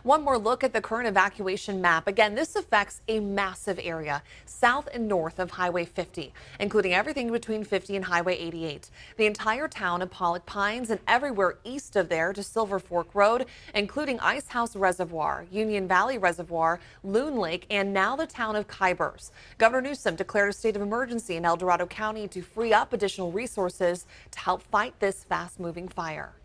One more look at the current evacuation map. Again, this affects a massive area south and north of Highway 50, including everything between 50 and Highway 88. The entire town of Pollock Pines and everywhere east of there to Silver Fork Road, including Ice House Reservoir, Union Valley Reservoir, Loon Lake, and now the town of Kybers. Governor Newsom declared a state of emergency in El Dorado County to free up additional resources to help fight this fast-moving fire.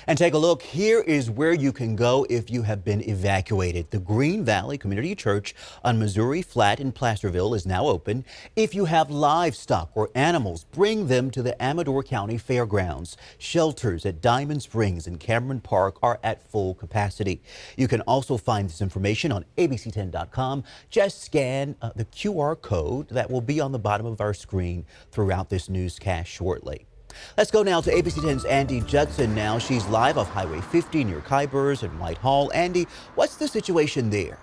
And take a look. Here is where you can go if you have been evacuated. The Green Valley Community Church on Missouri Flat in Placerville is now open. If you have livestock or animals, bring them to the Amador County Fairgrounds. Shelters at Diamond Springs and Cameron Park are at full capacity. You can also find this information on abc10.com. Just scan the QR code that will be on the bottom of our screen throughout this newscast shortly. Let's go now to ABC 10's Andy Judson now. She's live off Highway 50 near Kybers and Whitehall. Andy, what's the situation there?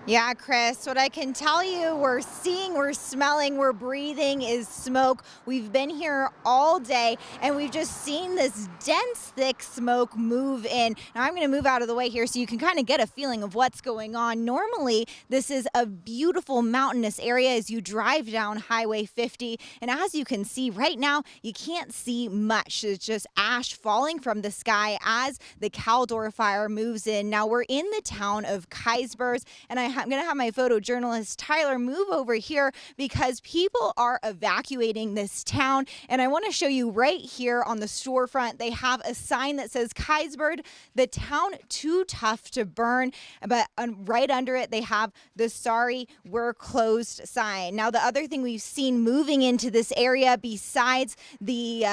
Yeah, Chris, what I can tell you, we're seeing, we're smelling, we're breathing is smoke. We've been here all day and we've just seen this dense, thick smoke move in. Now I'm going to move out of the way here so you can kind of get a feeling of what's going on. Normally, this is a beautiful mountainous area as you drive down Highway 50. And as you can see right now, you can't see much. It's just ash falling from the sky as the Caldor fire moves in. Now we're in the town of Kybers, and I'm going to have my photojournalist Tyler move over here because people are evacuating this town. And I want to show you right here on the storefront, they have a sign that says Kybers, the town too tough to burn. But right under it, they have the sorry, we're closed sign. Now, the other thing we've seen moving into this area besides the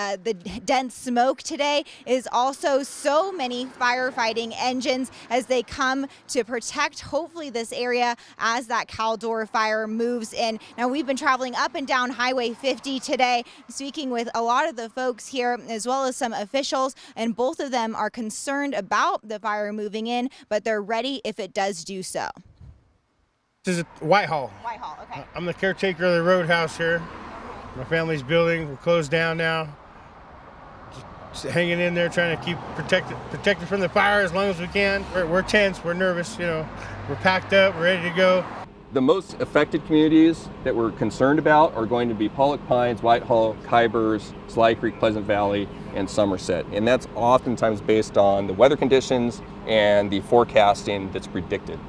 dense smoke today is also so many firefighting engines as they come to protect, hopefully, this area as that Caldor fire moves in. Now, we've been traveling up and down Highway 50 today, speaking with a lot of the folks here, as well as some officials, and both of them are concerned about the fire moving in, but they're ready if it does do so. This is Whitehall. Whitehall, okay. I'm the caretaker of the roadhouse here. My family's building. We're closed down now. Just hanging in there, trying to keep protected from the fire as long as we can. We're tense. We're nervous. You know, we're packed up. We're ready to go. The most affected communities that we're concerned about are going to be Pollock Pines, Whitehall, Kybers, Sly Creek, Pleasant Valley, and Somerset. And that's oftentimes based on the weather conditions and the forecasting that's predicted.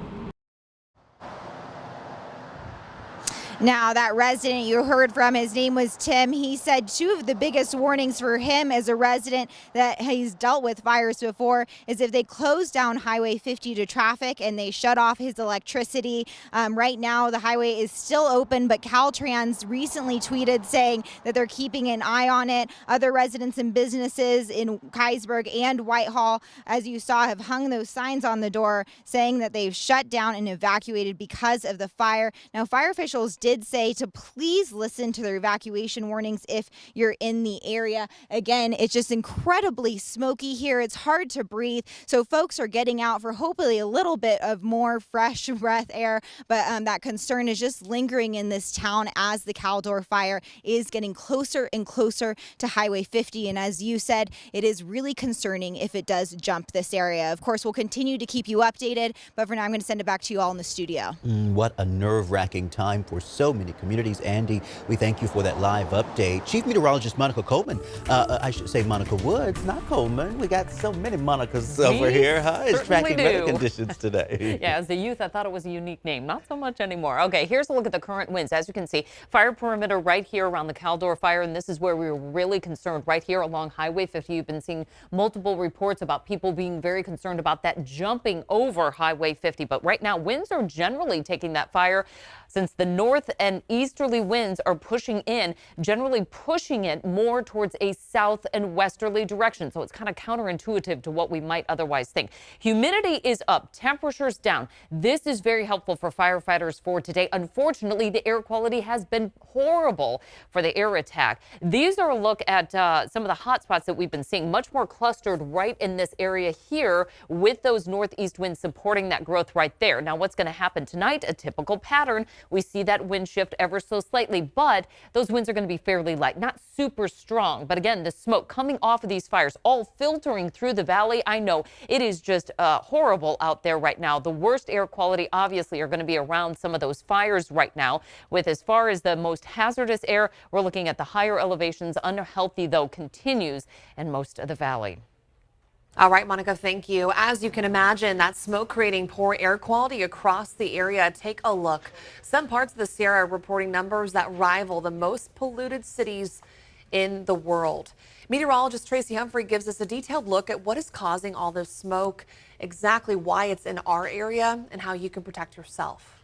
Now, that resident you heard from, his name was Tim. He said two of the biggest warnings for him as a resident that he's dealt with fires before is if they close down Highway 50 to traffic and they shut off his electricity. Right now, the highway is still open, but Caltrans recently tweeted saying that they're keeping an eye on it. Other residents and businesses in Kybers and Whitehall, as you saw, have hung those signs on the door saying that they've shut down and evacuated because of the fire. Now, fire officials did say to please listen to their evacuation warnings if you're in the area. Again, it's just incredibly smoky here. It's hard to breathe. So folks are getting out for hopefully a little bit of more fresh breath air. But that concern is just lingering in this town as the Caldor fire is getting closer and closer to Highway 50. And as you said, it is really concerning if it does jump this area. Of course, we'll continue to keep you updated. But for now, I'm going to send it back to you all in the studio. What a nerve-wracking time for so many communities. Andy, we thank you for that live update. Chief Meteorologist Monica Coleman, I should say Monica Woods, not Coleman. We got so many Monicas over here, huh? Is tracking weather conditions today. Yeah, as a youth, I thought it was a unique name. Not so much anymore. Okay, here's a look at the current winds. As you can see, fire perimeter right here around the Caldor fire, and this is where we were really concerned right here along Highway 50. You've been seeing multiple reports about people being very concerned about that jumping over Highway 50. But right now, winds are generally taking that fire since the north and easterly winds are pushing in, generally pushing it more towards a south and westerly direction. So it's kind of counterintuitive to what we might otherwise think. Humidity is up, temperatures down. This is very helpful for firefighters for today. Unfortunately, the air quality has been horrible for the air attack. These are a look at some of the hot spots that we've been seeing, much more clustered right in this area here with those northeast winds supporting that growth right there. Now, what's going to happen tonight? A typical pattern. We see that wind shift ever so slightly, but those winds are going to be fairly light, not super strong. But again, the smoke coming off of these fires, all filtering through the valley. I know it is just horrible out there right now. The worst air quality obviously are going to be around some of those fires right now. With as far as the most hazardous air, we're looking at the higher elevations. Unhealthy, though, continues in most of the valley. All right, Monica, thank you. As you can imagine, that smoke creating poor air quality across the area. Take a look. Some parts of the Sierra are reporting numbers that rival the most polluted cities in the world. Meteorologist Tracy Humphrey gives us a detailed look at what is causing all this smoke, exactly why it's in our area, and how you can protect yourself.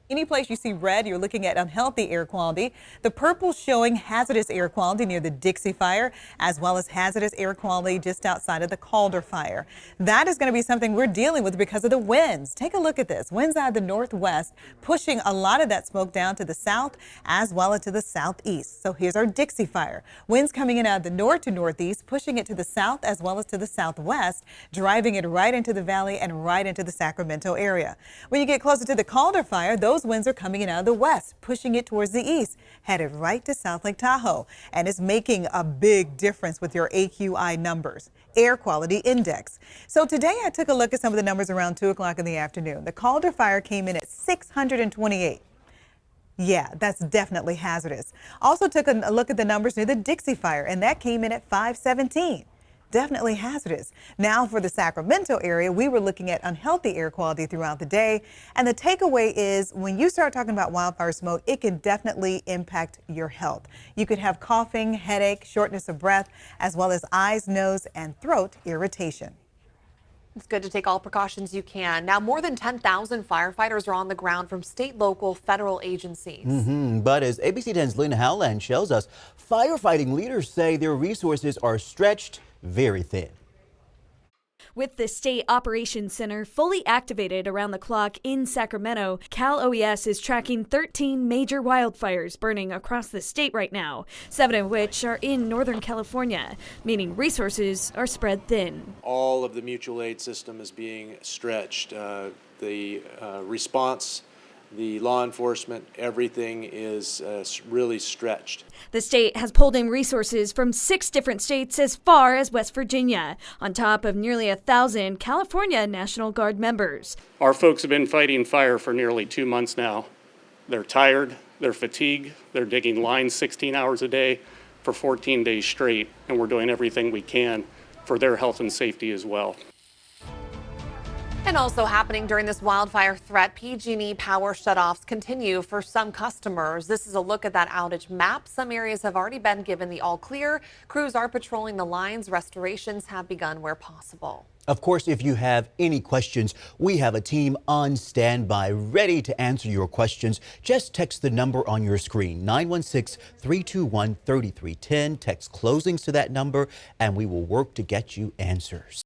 Any place you see red, you're looking at unhealthy air quality. The purple showing hazardous air quality near the Dixie fire, as well as hazardous air quality just outside of the Caldor fire. That is going to be something we're dealing with because of the winds. Take a look at this. Winds out of the northwest pushing a lot of that smoke down to the south as well as to the southeast. So here's our Dixie fire. Winds coming in out of the north to northeast, pushing it to the south as well as to the southwest, driving it right into the valley and right into the Sacramento area. When you get closer to the Caldor fire, those winds are coming in out of the west, pushing it towards the east, headed right to South Lake Tahoe, and is making a big difference with your AQI numbers, air quality index. So today I took a look at some of the numbers around 2 o'clock in the afternoon. The Caldor fire came in at 628. Yeah, that's definitely hazardous. Also took a look at the numbers near the Dixie fire, and that came in at 517. Definitely hazardous. Now for the Sacramento area, we were looking at unhealthy air quality throughout the day. And the takeaway is when you start talking about wildfire smoke, it can definitely impact your health. You could have coughing, headache, shortness of breath, as well as eyes, nose, and throat irritation. It's good to take all precautions you can. Now, more than 10,000 firefighters are on the ground from state, local, federal agencies. But as ABC 10's Lynn Howland shows us, firefighting leaders say their resources are stretched very thin. With the State Operations Center fully activated around the clock in Sacramento, Cal OES is tracking 13 major wildfires burning across the state right now, 7 of which are in Northern California, meaning resources are spread thin. All of the mutual aid system is being stretched. The response, the law enforcement, everything is really stretched. The state has pulled in resources from 6 different states as far as West Virginia, on top of nearly 1,000 California National Guard members. Our folks have been fighting fire for nearly 2 months now. They're tired, they're fatigued, they're digging lines 16 hours a day for 14 days straight, and we're doing everything we can for their health and safety as well. And also happening during this wildfire threat, PG&E power shutoffs continue for some customers. This is a look at that outage map. Some areas have already been given the all clear. Crews are patrolling the lines. Restorations have begun where possible. Of course, if you have any questions, we have a team on standby ready to answer your questions. Just text the number on your screen, 916-321-3310. Text closings to that number, and we will work to get you answers.